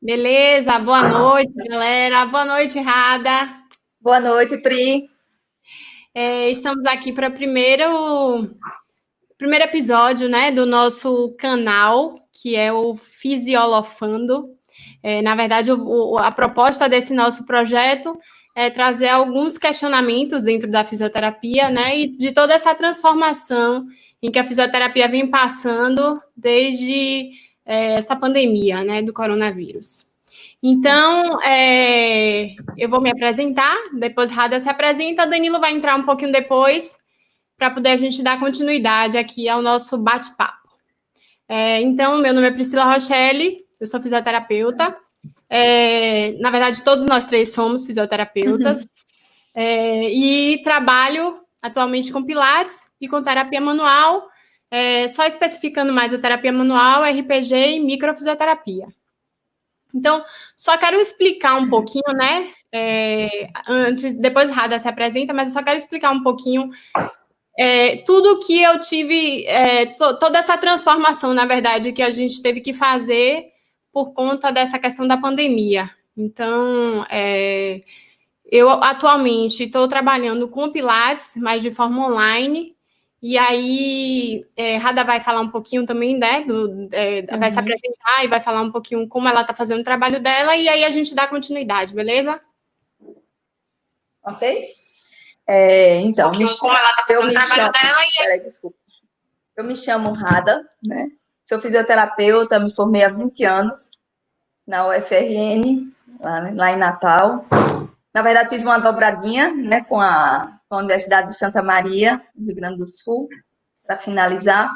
Beleza, boa noite, galera. Boa noite, Rada. Boa noite, Pri. Estamos aqui para o primeiro episódio, né, do nosso canal, que é o Fisiolofando. Na verdade, a proposta desse nosso projeto é trazer alguns questionamentos dentro da fisioterapia, né, e de toda essa transformação em que a fisioterapia vem passando desde essa pandemia, né, do coronavírus. Então, eu vou me apresentar, depois Rada se apresenta, Danilo vai entrar um pouquinho depois, para poder a gente dar continuidade aqui ao nosso bate-papo. Então, meu nome é Priscila Rochelle, eu sou fisioterapeuta. Na verdade, todos nós três somos fisioterapeutas. E trabalho atualmente com Pilates e com terapia manual, só especificando mais a terapia manual, RPG e microfisioterapia. Então, só quero explicar um pouquinho, né? Depois Rada se apresenta, mas eu só quero explicar um pouquinho tudo que eu tive, toda essa transformação, na verdade, que a gente teve que fazer por conta dessa questão da pandemia. Então, eu atualmente estou trabalhando com Pilates, mas de forma online. E aí, Rada vai falar um pouquinho também, né? Vai se apresentar e vai falar um pouquinho como ela está fazendo o trabalho dela, e aí a gente dá continuidade, beleza? Ok? Então, como ela está fazendo o trabalho dela e... Peraí, desculpa. Eu me chamo Rada, né? Sou fisioterapeuta, me formei há 20 anos na UFRN, lá em Natal. Na verdade, fiz uma dobradinha, né, com a Universidade de Santa Maria, no Rio Grande do Sul, para finalizar.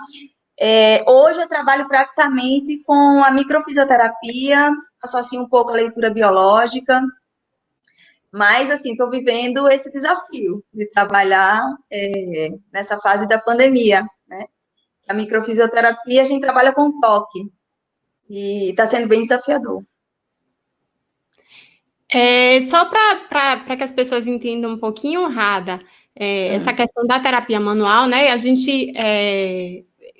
Hoje eu trabalho praticamente com a microfisioterapia, associo um pouco a leitura biológica, mas, assim, estou vivendo esse desafio de trabalhar nessa fase da pandemia, né? A microfisioterapia, a gente trabalha com toque, e está sendo bem desafiador. Só para que as pessoas entendam um pouquinho, Rada, essa questão da terapia manual, né? A gente,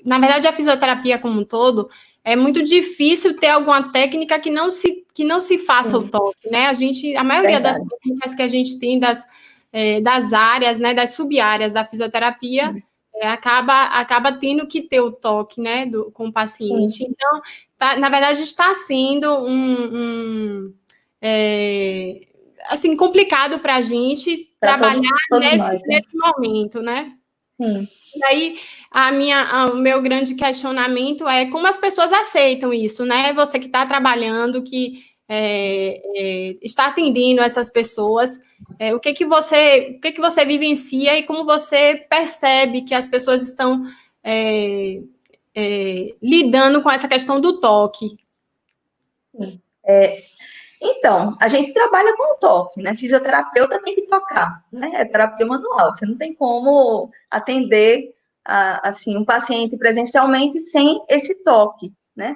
na verdade, a fisioterapia como um todo, é muito difícil ter alguma técnica que não se faça o toque, né? A maioria das técnicas que a gente tem das áreas, né, das sub-áreas da fisioterapia, acaba tendo que ter o toque, né, com o paciente. Então, na verdade, está sendo assim, complicado para a gente trabalhar nesse momento, né? Sim. E aí, o meu grande questionamento é como as pessoas aceitam isso, né? Você que está trabalhando, que está atendendo essas pessoas, o que você vivencia e como você percebe que as pessoas estão lidando com essa questão do toque? Sim. Então, a gente trabalha com toque, né? Fisioterapeuta tem que tocar, né? É terapia manual. Você não tem como atender assim um paciente presencialmente sem esse toque, né?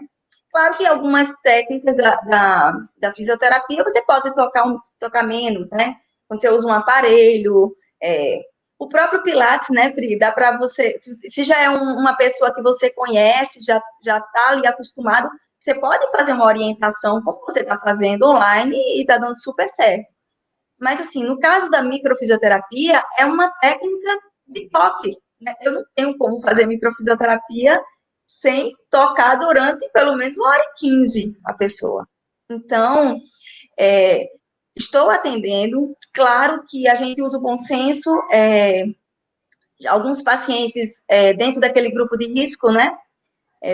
Claro que algumas técnicas da fisioterapia você pode tocar menos, né? Quando você usa um aparelho, o próprio Pilates, né, Pri, dá para você, se já é uma pessoa que você conhece, já está ali acostumado, você pode fazer uma orientação, como você está fazendo online, e está dando super certo. Mas, assim, no caso da microfisioterapia, é uma técnica de toque, né? Eu não tenho como fazer microfisioterapia sem tocar durante pelo menos 1h15 a pessoa. Então, estou atendendo, claro que a gente usa o bom senso, alguns pacientes dentro daquele grupo de risco, né?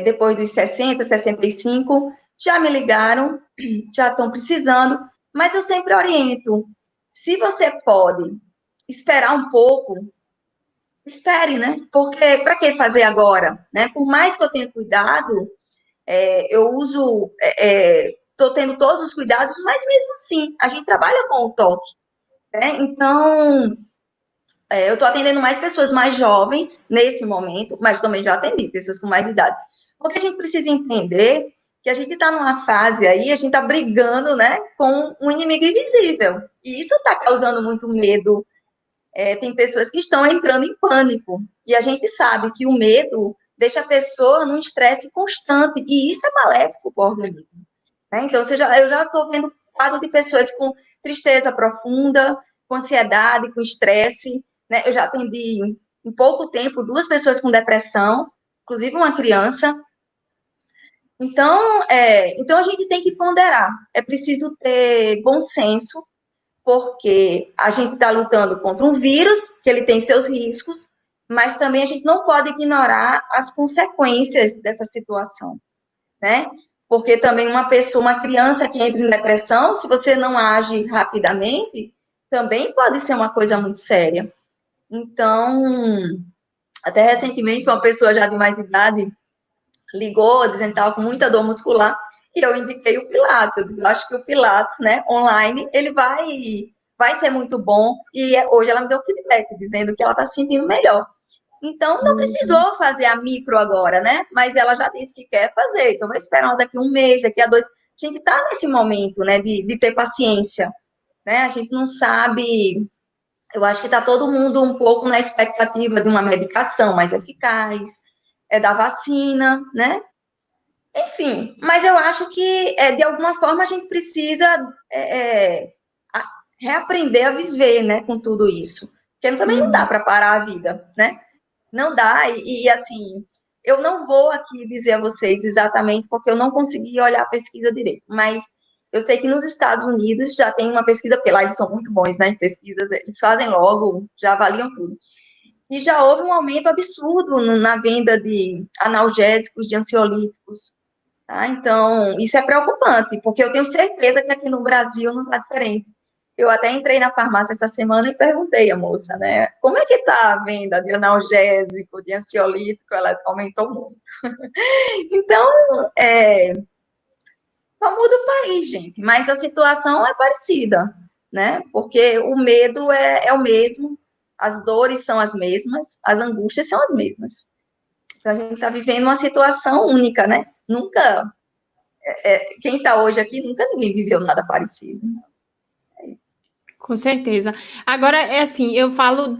Depois dos 60, 65, já me ligaram, já estão precisando, mas eu sempre oriento. Se você pode esperar um pouco, espere, né? Porque para que fazer agora? Né? Por mais que eu tenha cuidado, eu uso, estou tendo todos os cuidados, mas mesmo assim, a gente trabalha com o toque. Né? Então, eu estou atendendo mais pessoas mais jovens nesse momento, mas também já atendi pessoas com mais idade. Porque a gente precisa entender que a gente está numa fase aí, a gente está brigando, né, com um inimigo invisível. E isso está causando muito medo. Tem pessoas que estão entrando em pânico. E a gente sabe que o medo deixa a pessoa num estresse constante. E isso é maléfico para o organismo. né? Então, eu já estou vendo quadro de pessoas com tristeza profunda, com ansiedade, com estresse, né? Eu já atendi em pouco tempo 2 pessoas com depressão, inclusive uma criança. Então a gente tem que ponderar. É preciso ter bom senso, porque a gente está lutando contra um vírus, que ele tem seus riscos, mas também a gente não pode ignorar as consequências dessa situação, né? Porque também uma criança que entra em depressão, se você não age rapidamente, também pode ser uma coisa muito séria. Então, até recentemente, uma pessoa já de mais idade ligou, dizendo que estava com muita dor muscular, e eu indiquei o Pilates. Eu acho que o Pilates, né, online, ele vai ser muito bom, e hoje ela me deu feedback, dizendo que ela está se sentindo melhor. Então, não precisou fazer a micro agora, né? Mas ela já disse que quer fazer. Então, vai esperar daqui 1 mês, daqui a 2. A gente está nesse momento, né, de ter paciência, né? A gente não sabe. Eu acho que está todo mundo um pouco na expectativa de uma medicação mais eficaz, da vacina, né? Enfim, mas eu acho que, de alguma forma, a gente precisa reaprender a viver, né, com tudo isso. Porque também não dá para parar a vida, né? Não dá, assim, eu não vou aqui dizer a vocês exatamente porque eu não consegui olhar a pesquisa direito, mas eu sei que nos Estados Unidos já tem uma pesquisa, porque lá eles são muito bons, né, em pesquisas, eles fazem logo, já avaliam tudo. E já houve um aumento absurdo na venda de analgésicos, de ansiolíticos, tá? Então, isso é preocupante, porque eu tenho certeza que aqui no Brasil não está diferente. Eu até entrei na farmácia essa semana e perguntei à moça, né, como é que está a venda de analgésico, de ansiolítico? Ela aumentou muito. Então, só muda o país, gente, mas a situação é parecida, né, porque o medo é o mesmo, as dores são as mesmas, as angústias são as mesmas. Então, a gente está vivendo uma situação única, né, nunca, quem está hoje aqui, nunca ninguém viveu nada parecido. É isso. Com certeza. Agora, é assim, eu falo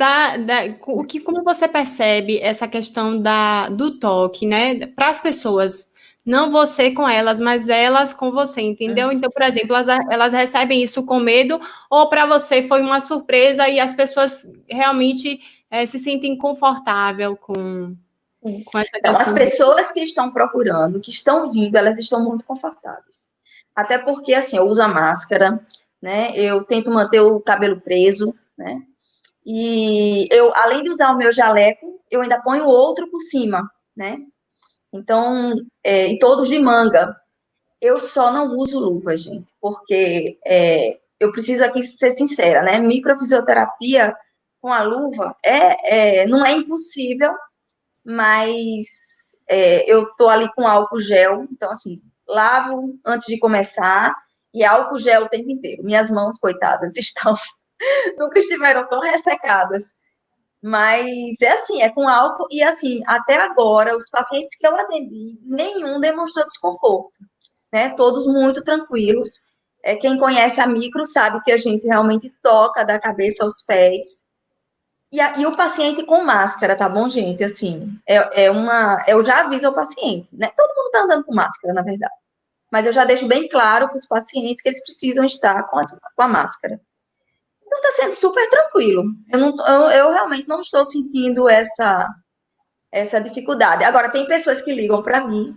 como você percebe essa questão do toque, né, para as pessoas, não você com elas, mas elas com você, entendeu? Então, por exemplo, elas recebem isso com medo, ou para você foi uma surpresa e as pessoas realmente se sentem confortável Sim. com essa Então, as questão. pessoas que estão procurando, que estão vindo, elas estão muito confortáveis. Até porque, assim, eu uso a máscara, né? Eu tento manter o cabelo preso, né? E eu, além de usar o meu jaleco, eu ainda ponho outro por cima, né? Então, e todos de manga. Eu só não uso luva, gente, porque eu preciso aqui ser sincera, né? Microfisioterapia com a luva não é impossível, mas eu tô ali com álcool gel, então, assim, lavo antes de começar e álcool gel o tempo inteiro. Minhas mãos, coitadas, nunca estiveram tão ressecadas. Mas é assim, é com álcool, e assim, até agora, os pacientes que eu atendi, nenhum demonstrou desconforto, né? Todos muito tranquilos. Quem conhece a micro sabe que a gente realmente toca da cabeça aos pés. E o paciente com máscara, tá bom, gente? Assim, eu já aviso ao paciente, né? Todo mundo tá andando com máscara, na verdade. Mas eu já deixo bem claro para os pacientes que eles precisam estar com a máscara. Então, tá sendo super tranquilo. Eu realmente não estou sentindo essa dificuldade. Agora, tem pessoas que ligam para mim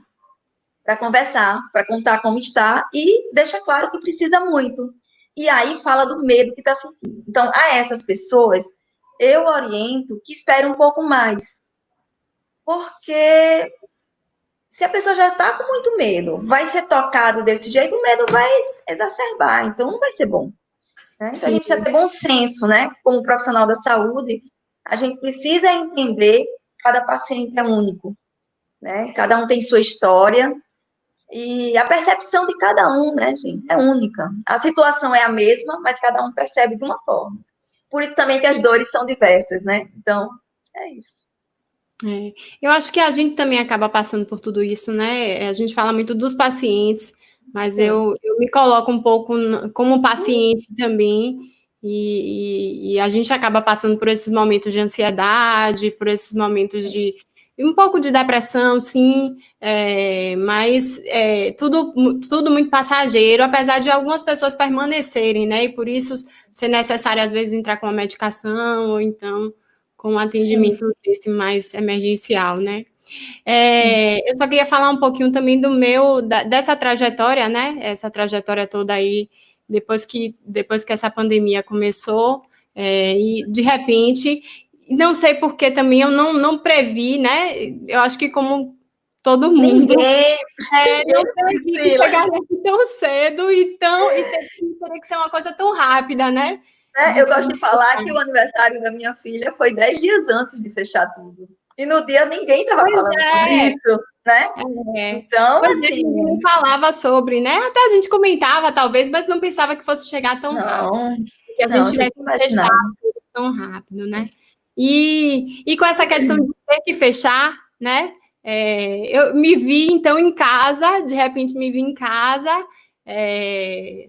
para conversar, para contar como está e deixa claro que precisa muito. E aí fala do medo que está sentindo. Então, a essas pessoas, eu oriento que espere um pouco mais. Porque se a pessoa já está com muito medo, vai ser tocado desse jeito, o medo vai exacerbar. Então, não vai ser bom. Né? Então, a Sim. gente precisa ter bom senso, né? Como profissional da saúde, a gente precisa entender que cada paciente é único, né? Cada um tem sua história e a percepção de cada um, né, gente, é única. A situação é a mesma, mas cada um percebe de uma forma. Por isso também que as dores são diversas, né? Então, é isso. Eu acho que a gente também acaba passando por tudo isso, né? A gente fala muito dos pacientes, mas eu me coloco um pouco como paciente também, e a gente acaba passando por esses momentos de ansiedade, por esses momentos um pouco de depressão, sim, mas tudo muito passageiro, apesar de algumas pessoas permanecerem, né? E por isso ser necessário, às vezes, entrar com uma medicação, ou então com um atendimento desse mais emergencial, né? Eu só queria falar um pouquinho também dessa trajetória, né? Essa trajetória toda aí, depois que essa pandemia começou, e de repente, não sei porque também eu não previ, né? Eu acho que como todo mundo, Ninguém não previ que chegaria aqui tão cedo e teria que ser uma coisa tão rápida, né? Eu gosto de falar que o aniversário da minha filha foi 10 dias antes de fechar tudo. E no dia ninguém estava falando sobre isso, né? Então, assim. Ninguém falava sobre, né? Até a gente comentava, talvez, mas não pensava que fosse chegar tão rápido. Que a gente tivesse fechado tão rápido, né? E com essa questão de ter que fechar, né? Eu me vi, então, em casa, de repente me vi em casa,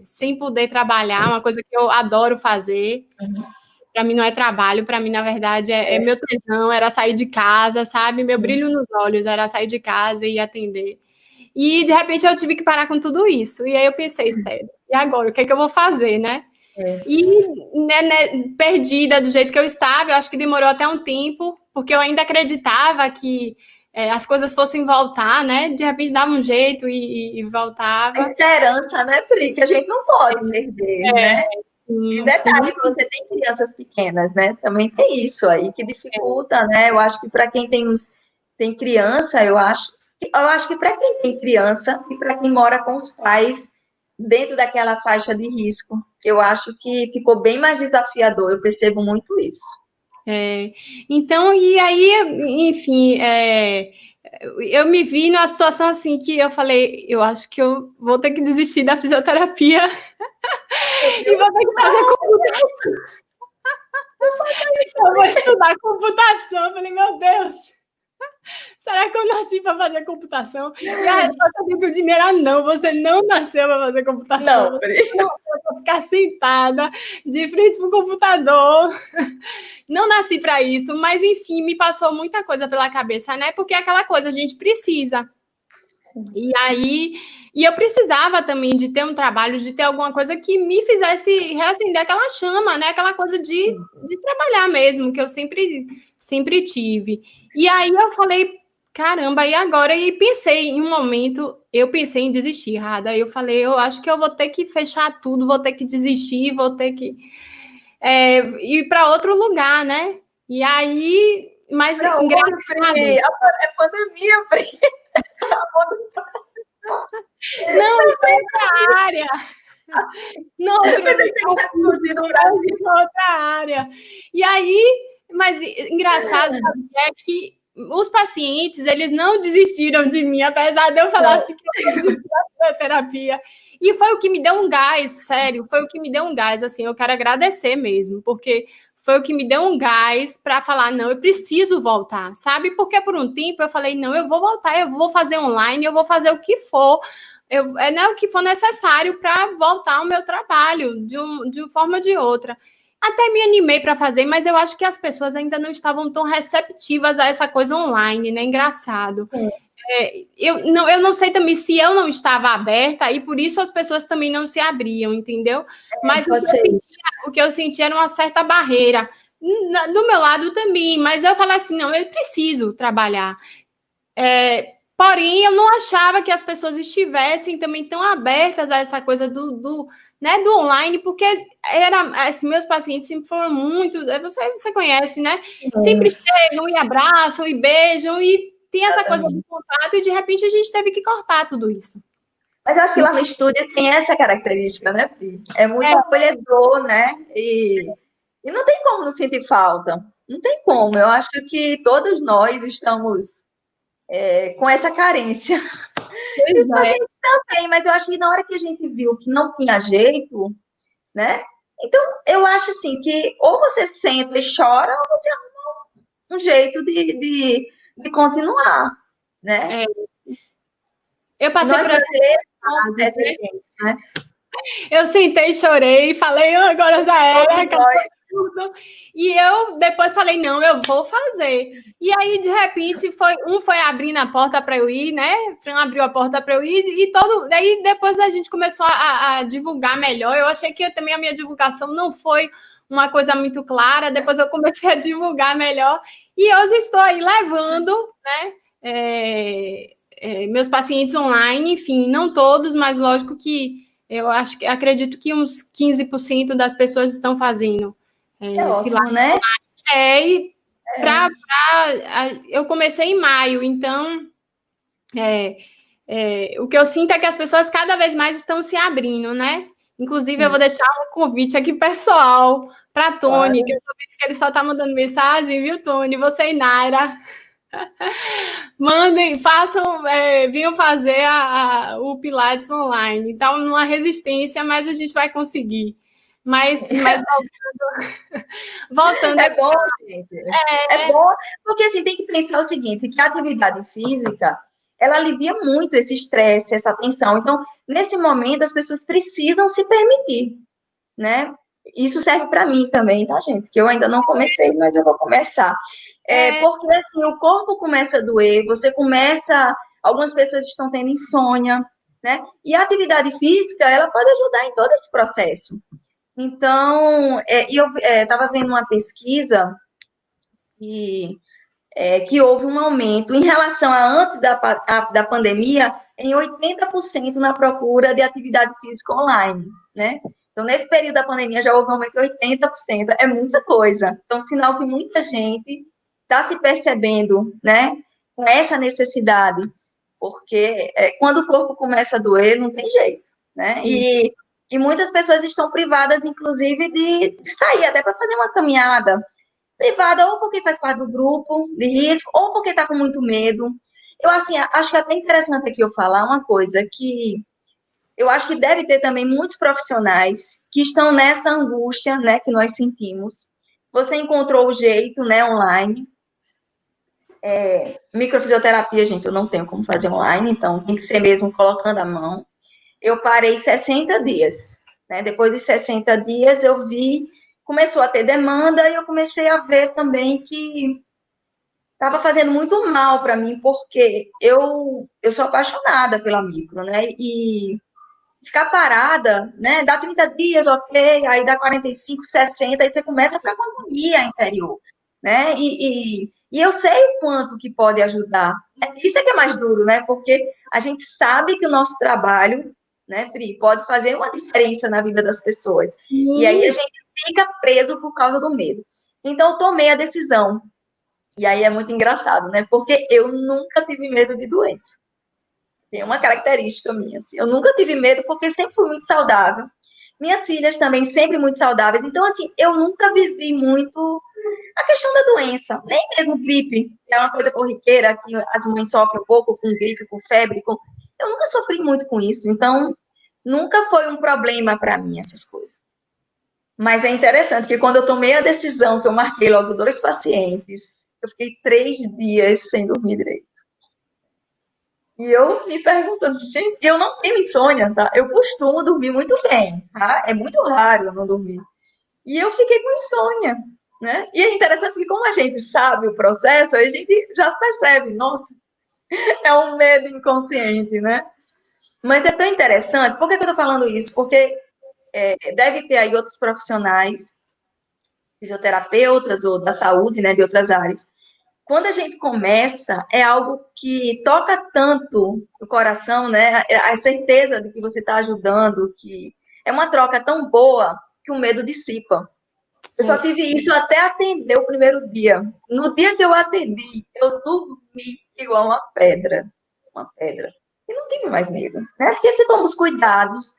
sem poder trabalhar, uma coisa que eu adoro fazer. Para mim não é trabalho, para mim, na verdade, é meu tesão, era sair de casa, sabe? Meu brilho nos olhos era sair de casa e ir atender. E, de repente, eu tive que parar com tudo isso. E aí eu pensei, sério, e agora? O que é que eu vou fazer, né? E, perdida do jeito que eu estava, eu acho que demorou até um tempo, porque eu ainda acreditava que as coisas fossem voltar, né? De repente dava um jeito e voltava. A esperança, né, Pri? Que a gente não pode perder, né? E detalhe, que você tem crianças pequenas, né? Também tem isso aí que dificulta, né? Eu acho que para quem tem criança, eu acho que para quem tem criança e para quem mora com os pais dentro daquela faixa de risco, eu acho que ficou bem mais desafiador. Eu percebo muito isso. Então, e aí, enfim, eu me vi numa situação assim que eu falei, eu acho que eu vou ter que desistir da fisioterapia e vou ter que fazer computação. Eu vou estudar computação. Eu falei, meu Deus, será que eu nasci para fazer computação? E a resposta dentro de mim era não, você não nasceu para fazer computação. Não, você não nasceu para ficar sentada de frente para o computador. Não nasci para isso, mas enfim, me passou muita coisa pela cabeça, né? Porque é aquela coisa, a gente precisa. Sim. E aí, eu precisava também de ter um trabalho, de ter alguma coisa que me fizesse reacender aquela chama, né? Aquela coisa de trabalhar mesmo, que eu sempre tive. E aí eu falei, caramba, e agora? E pensei, em um momento, eu pensei em desistir, Rada. Eu falei, eu acho que eu vou ter que fechar tudo, vou ter que desistir, vou ter que ir para outro lugar, né? E aí, mas engraçado. É pandemia, Pri. Não, em outra área. Não, outra área. E aí, mas engraçado é que os pacientes, eles não desistiram de mim, apesar de eu falar assim que eu preciso da terapia. E foi o que me deu um gás, sério, foi o que me deu um gás, assim, eu quero agradecer mesmo, porque foi o que me deu um gás para falar, não, eu preciso voltar, sabe? Porque por um tempo eu falei, não, eu vou voltar, eu vou fazer online, eu vou fazer o que for, o que for necessário para voltar ao meu trabalho, de uma forma ou de outra. Até me animei para fazer, mas eu acho que as pessoas ainda não estavam tão receptivas a essa coisa online, né? Engraçado. Eu não sei também se eu não estava aberta e por isso as pessoas também não se abriam, entendeu? Mas o que eu sentia era uma certa barreira. Do meu lado também, mas eu falei assim, não, eu preciso trabalhar. Porém, eu não achava que as pessoas estivessem também tão abertas a essa coisa do online, porque assim, meus pacientes sempre foram muito, você conhece, né? Sempre chegam e abraçam e beijam e tem essa coisa do contato e de repente a gente teve que cortar tudo isso. Mas eu acho que lá no estúdio tem essa característica, né, Pri? É muito acolhedor, né? E não tem como não sentir falta. Não tem como. Eu acho que todos nós estamos com essa carência. E os pacientes também, mas eu acho que na hora que a gente viu que não tinha jeito, né? Então, eu acho assim que ou você senta e chora, ou você arruma um jeito de continuar, né? Eu passei por essa fase, né? Eu sentei, chorei, falei, agora já era. absurdo. E eu depois falei, não, eu vou fazer. E aí, de repente, foi abrindo a porta para eu ir, né? Fran abriu a porta para eu ir, e daí depois a gente começou a divulgar melhor. Eu achei que também a minha divulgação não foi uma coisa muito clara, depois eu comecei a divulgar melhor, e hoje estou aí levando, né? Meus pacientes online, enfim, não todos, mas lógico que eu acredito que uns 15% das pessoas estão fazendo ótimo, Pilates, né? Eu comecei em maio, então o que eu sinto é que as pessoas cada vez mais estão se abrindo, né? Inclusive, Sim. Eu vou deixar um convite aqui pessoal para Tony, claro. Que eu tô vendo que ele só está mandando mensagem, viu, Tony? Você e Naira. Mandem, venham fazer o Pilates online. Então, numa resistência, mas a gente vai conseguir. Mas voltando é bom, gente. É bom, porque assim, tem que pensar o seguinte, que a atividade física, ela alivia muito esse estresse, essa tensão. Então, nesse momento, as pessoas precisam se permitir, né? Isso serve para mim também, tá, gente? Que eu ainda não comecei, mas eu vou começar. Porque, assim, o corpo começa a doer, algumas pessoas estão tendo insônia, né? E a atividade física, ela pode ajudar em todo esse processo. Então, eu estava vendo uma pesquisa que houve um aumento em relação a antes da pandemia em 80% na procura de atividade física online, né? Então, nesse período da pandemia já houve um aumento de 80%, é muita coisa. Então, sinal que muita gente está se percebendo, né, com essa necessidade, porque quando o corpo começa a doer, não tem jeito, né? E muitas pessoas estão privadas, inclusive, de sair até para fazer uma caminhada privada, ou porque faz parte do grupo de risco, ou porque está com muito medo. Eu, assim, acho que é até interessante aqui eu falar uma coisa que eu acho que deve ter também muitos profissionais que estão nessa angústia, né, que nós sentimos. Você encontrou o jeito, né, online. Microfisioterapia, gente, eu não tenho como fazer online, então tem que ser mesmo colocando a mão. Eu parei 60 dias, né? Depois dos 60 dias eu começou a ter demanda e eu comecei a ver também que estava fazendo muito mal para mim, porque eu sou apaixonada pela micro, né? E ficar parada, né? Dá 30 dias, ok, aí dá 45, 60, aí você começa a ficar com agonia interior, né? E eu sei o quanto que pode ajudar. Isso é que é mais duro, né? Porque a gente sabe que o nosso trabalho, né, Pri, pode fazer uma diferença na vida das pessoas. Sim. E aí a gente fica preso por causa do medo. Então, eu tomei a decisão. E aí é muito engraçado, né? Porque eu nunca tive medo de doença. É uma característica minha. Assim. Eu nunca tive medo porque sempre fui muito saudável. Minhas filhas também sempre muito saudáveis. Então, assim, eu nunca vivi muito a questão da doença. Nem mesmo gripe, que é uma coisa corriqueira, que as mães sofrem um pouco com gripe, com febre. Eu nunca sofri muito com isso. Então, nunca foi um problema para mim essas coisas. Mas é interessante que quando eu tomei a decisão, que eu marquei logo 2 pacientes, eu fiquei 3 dias sem dormir direito. E eu me perguntando, gente, eu não tenho insônia, tá? Eu costumo dormir muito bem, tá? É muito raro eu não dormir. E eu fiquei com insônia, né? E é interessante que como a gente sabe o processo, a gente já percebe, nossa, é um medo inconsciente, né? Mas é tão interessante, por que eu tô falando isso? Porque deve ter aí outros profissionais, fisioterapeutas ou da saúde, né, de outras áreas. Quando a gente começa, é algo que toca tanto o coração, né? A certeza de que você está ajudando, que é uma troca tão boa que o medo dissipa. Eu só tive isso até atender o primeiro dia. No dia que eu atendi, eu dormi igual uma pedra. Uma pedra. E não tive mais medo, né? Porque você toma os cuidados.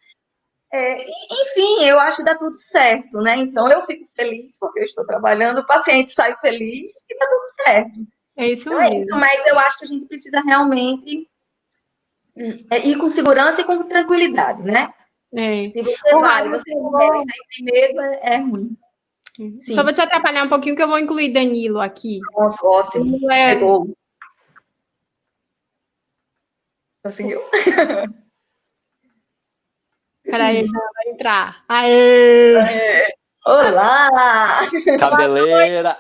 Enfim, eu acho que dá tudo certo, né? Então, eu fico feliz porque eu estou trabalhando, o paciente sai feliz e dá tudo certo. É isso então, mesmo. É isso, mas eu acho que a gente precisa realmente ir com segurança e com tranquilidade, né? Se você vai, você não quer sair sem medo, é ruim. Sim. Só vou te atrapalhar um pouquinho que eu vou incluir Danilo aqui. Ótimo, chegou. Conseguiu? Peraí, vai entrar. Aê! Olá! Cabeleira!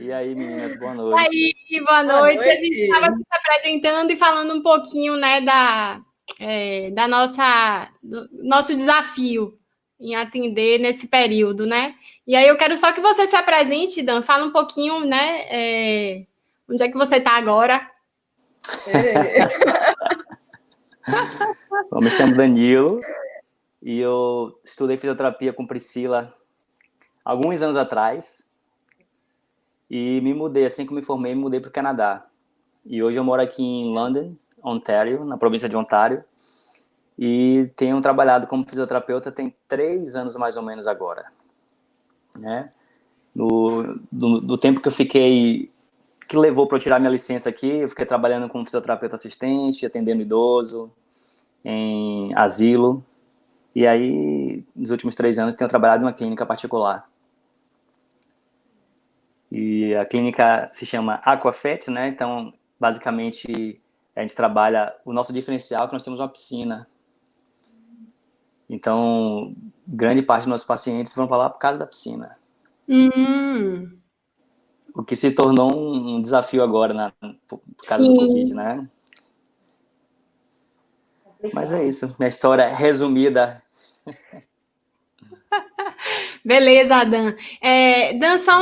E aí, meninas, boa noite. E aí, boa noite. A gente estava se apresentando e falando um pouquinho, né, do nosso desafio em atender nesse período, né? E aí eu quero só que você se apresente, Dan, fala um pouquinho, né, onde é que você está agora? Eu me chamo Danilo e eu estudei fisioterapia com Priscila alguns anos atrás e me mudei, assim que me formei, me mudei para o Canadá. E hoje eu moro aqui em London, Ontário, na província de Ontário, e tenho trabalhado como fisioterapeuta tem 3 anos mais ou menos agora, né? Do tempo que eu fiquei, que levou para eu tirar minha licença aqui, eu fiquei trabalhando como fisioterapeuta assistente, atendendo idoso, em asilo, e aí, nos últimos 3 anos, tenho trabalhado em uma clínica particular. E a clínica se chama Aquafit, né? Então, basicamente, a gente trabalha... O nosso diferencial é que nós temos uma piscina. Então, grande parte dos nossos pacientes vão para lá por causa da piscina. O que se tornou um desafio agora, por causa do Covid, né? Mas é isso. Minha história resumida. Beleza, Dan. Dan, só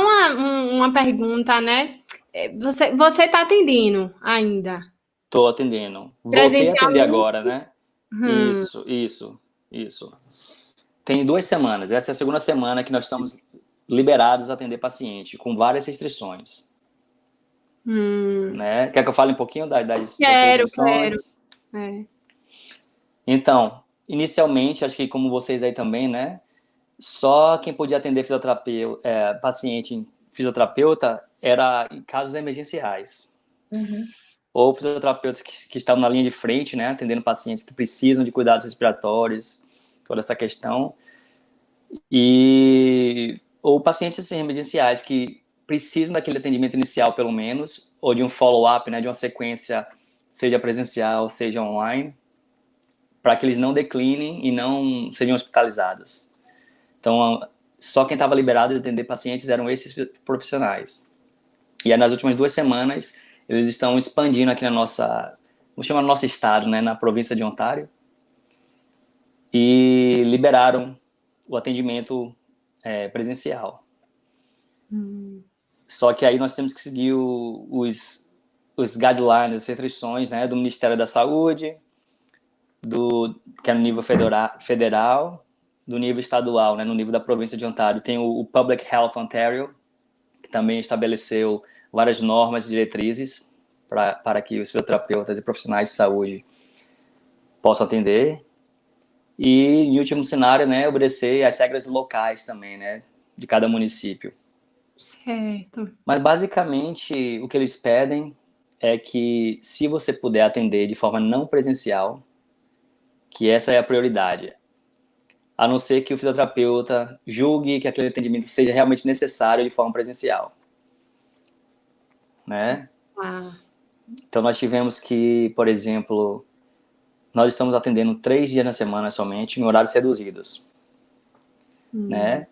uma pergunta, né? Você está atendendo ainda? Estou atendendo. Voltei a atender agora, né? Isso. Tem 2 semanas. Essa é a segunda semana que nós estamos liberados a atender paciente, com várias restrições. Né? Quer que eu fale um pouquinho das restrições? Quero. Então, inicialmente, acho que como vocês aí também, né? Só quem podia atender paciente fisioterapeuta era em casos emergenciais. Ou fisioterapeutas que estavam na linha de frente, né? Atendendo pacientes que precisam de cuidados respiratórios, toda essa questão. Ou pacientes assim, emergenciais que precisam daquele atendimento inicial, pelo menos, ou de um follow-up, né? De uma sequência, seja presencial, seja online, para que eles não declinem e não sejam hospitalizados. Então, só quem estava liberado de atender pacientes eram esses profissionais. E aí, nas últimas 2 semanas, eles estão expandindo aqui vamos chamar no nosso estado, né, na província de Ontário, e liberaram o atendimento presencial. Só que aí nós temos que seguir os guidelines, as restrições, né, do Ministério da Saúde, que é no nível federal, do nível estadual, né, no nível da província de Ontário. Tem o Public Health Ontario, que também estabeleceu várias normas e diretrizes para que os fisioterapeutas e profissionais de saúde possam atender. E, em último cenário, né, obedecer às regras locais também, né, de cada município. Certo. Mas, basicamente, o que eles pedem é que, se você puder atender de forma não presencial, que essa é a prioridade. A não ser que o fisioterapeuta julgue que aquele atendimento seja realmente necessário de forma presencial. Né? Então, nós tivemos que, por exemplo, nós estamos atendendo 3 dias na semana somente, em horários reduzidos. Né?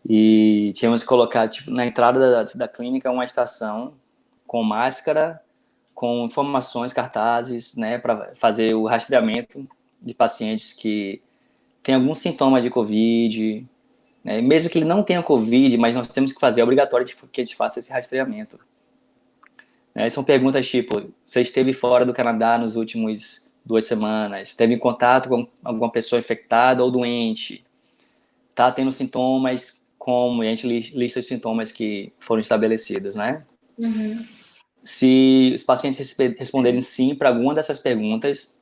E tínhamos que colocar, tipo, na entrada da clínica, uma estação com máscara, com informações, cartazes, né, para fazer o rastreamento de pacientes que têm algum sintoma de Covid, né, mesmo que ele não tenha Covid, mas nós temos que fazer, é obrigatório que a gente faça esse rastreamento. Né, são perguntas tipo, você esteve fora do Canadá nos últimos 2 semanas, esteve em contato com alguma pessoa infectada ou doente, tá tendo sintomas como, e a gente lista os sintomas que foram estabelecidos, né? Se os pacientes responderem sim para alguma dessas perguntas,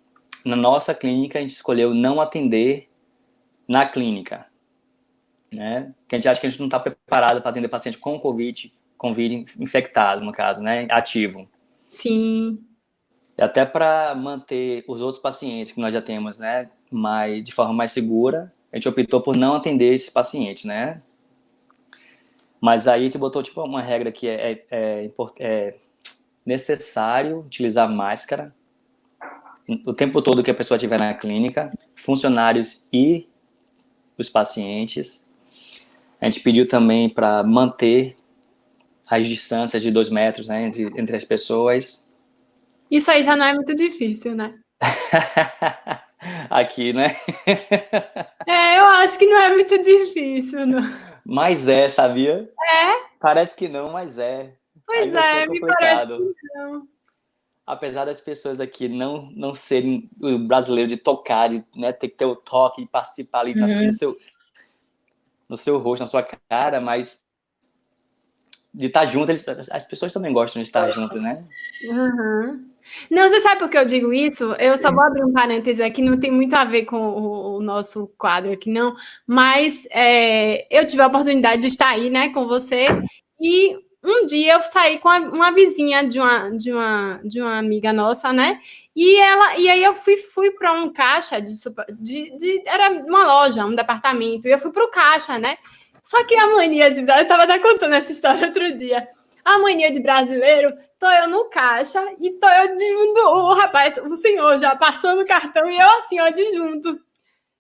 na nossa clínica a gente escolheu não atender na clínica, né? Porque a gente acha que a gente não está preparado para atender paciente com Covid infectado, no caso, né? Ativo. Sim. E até para manter os outros pacientes que nós já temos, né? De forma mais segura, a gente optou por não atender esse paciente, né? Mas aí a gente botou tipo uma regra que é necessário utilizar máscara o tempo todo que a pessoa estiver na clínica, funcionários e os pacientes. A gente pediu também para manter as distâncias de 2 metros, né, entre as pessoas. Isso aí já não é muito difícil, né? Aqui, né? Eu acho que não é muito difícil, não. Mas sabia? É? Parece que não, mas Pois ainda assim é me parece complicado. que não. Apesar das pessoas aqui não serem o brasileiro de tocar, de, né, ter que ter o toque, de participar ali assim, no seu rosto, na sua cara, mas de estar junto, as pessoas também gostam de estar juntas, né? Uhum. Não, você sabe por que eu digo isso? Eu só vou abrir um parêntese aqui, não tem muito a ver com o nosso quadro aqui, não. Mas eu tive a oportunidade de estar aí, né, com você. E um dia eu saí com uma vizinha de uma amiga nossa, né? E aí eu fui para um caixa era uma loja, um departamento. E eu fui para o caixa, né? Só que a mania de eu estava até contando essa história outro dia. A mania de brasileiro, tô eu no caixa e tô eu de junto, o rapaz, o senhor já passando o cartão e eu assim, ó, de junto,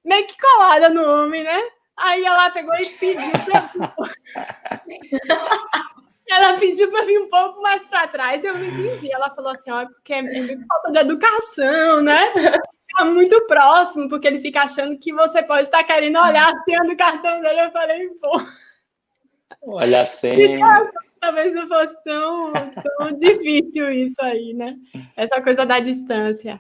meio que colada no homem, né? Aí ela pegou e pediu pra ela pediu para vir um pouco mais para trás, eu não entendi. Ela falou assim, ó, porque é meio falta de educação, né? Fica muito próximo, porque ele fica achando que você pode estar querendo olhar a senha do cartão dele. Eu falei, pô. Olha a senha. Talvez não fosse tão difícil isso aí, né? Essa coisa da distância.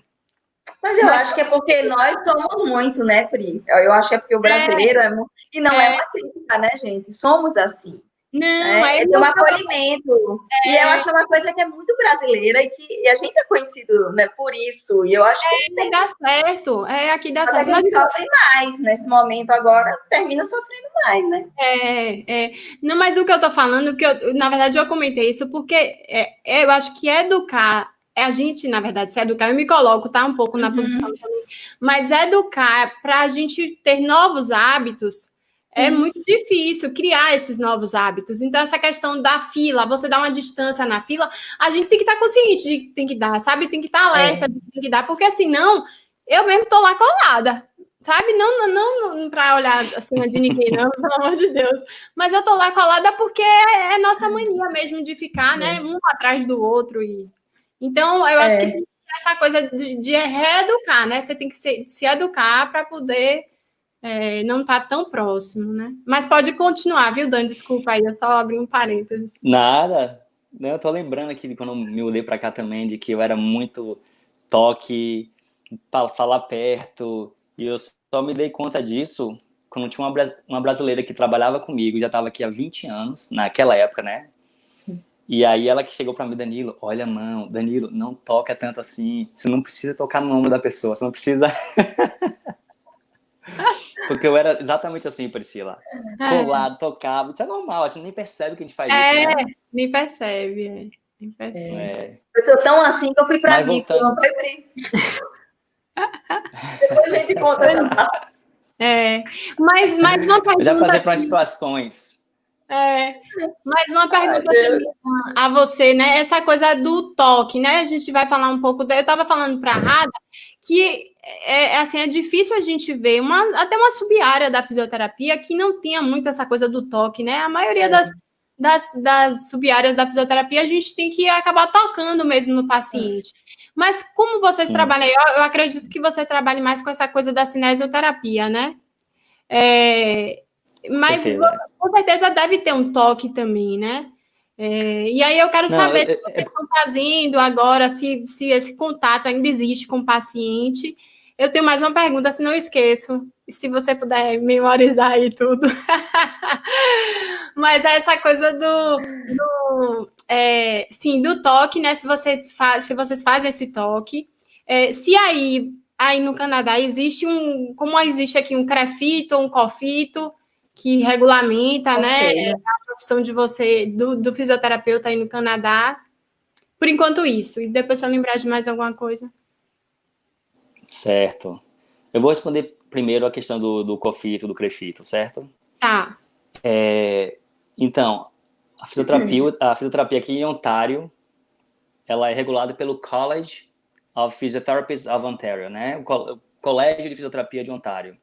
Mas eu acho que é porque nós somos muito, né, Pri? Eu acho que é porque o brasileiro é muito. E não é uma crítica, né, gente? Somos assim. Não, É ter um acolhimento. E eu acho uma coisa que é muito brasileira e a gente é conhecido, né, por isso. E eu acho que tem. Dá certo. Aqui dá Mas certo. a gente sofre mais nesse momento agora, termina sofrendo mais, né? Não, mas o que eu tô falando, na verdade, eu comentei isso porque eu acho que educar, a gente, na verdade, se educar, eu me coloco, tá? Um pouco na posição também, mas educar para a gente ter novos hábitos é muito difícil criar esses novos hábitos. Então, essa questão da fila, você dá uma distância na fila, a gente tem que estar consciente de que tem que dar, sabe? Tem que estar alerta de que tem que dar, porque senão eu mesmo tô lá colada. Sabe? Não para olhar acima de ninguém, não, pelo amor de Deus. Mas eu tô lá colada porque é nossa mania mesmo de ficar, né? Um atrás do outro. Então, eu acho que tem essa coisa de reeducar, né? Você tem que se educar para poder não estar tão próximo, né? Mas pode continuar, viu, Dan? Desculpa aí, eu só abri um parênteses. Nada. Eu tô lembrando aqui de quando eu me mudei para cá também, de que eu era muito toque, falar perto. E eu só me dei conta disso quando tinha uma brasileira que trabalhava comigo, já estava aqui há 20 anos, naquela época, né? E aí ela que chegou para mim, Danilo, olha, não, Danilo, não toca tanto assim, você não precisa tocar no ombro da pessoa, você não precisa... Porque eu era exatamente assim, Priscila. Colado, tocava, isso é normal, a gente nem percebe que a gente faz isso, né? Nem percebe, nem percebe. Eu sou tão assim que eu fui para mim, voltando... não foi Pri. Depois a gente conta essa parte. Mas uma pergunta... Eu já passei por umas situações. Mais uma pergunta a você, né? Essa coisa do toque, né? A gente vai falar um pouco. Eu estava falando para a Rada que assim, é difícil a gente ver até uma sub-área da fisioterapia que não tenha muito essa coisa do toque, né? A maioria das sub-áreas da fisioterapia a gente tem que acabar tocando mesmo no paciente. Mas como vocês trabalham, eu acredito que você trabalhe mais com essa coisa da cinesioterapia, né? Mas com certeza deve ter um toque também, né? E aí eu quero saber se vocês estão fazendo agora, se esse contato ainda existe com o paciente. Eu tenho mais uma pergunta, se não esqueço, se você puder memorizar aí tudo. Mas é essa coisa do toque, né? Se vocês fazem esse toque, se aí no Canadá existe como existe aqui um CREFITO, um COFITO, que regulamenta, né, a profissão de você, do fisioterapeuta aí no Canadá. Por enquanto, isso. E depois, se eu lembrar de mais alguma coisa. Certo. Eu vou responder primeiro a questão do COFITO, do CREFITO, certo? Tá. Então, a fisioterapia aqui em Ontário, ela é regulada pelo College of Physiotherapists of Ontario, né? O Colégio de Fisioterapia de Ontário.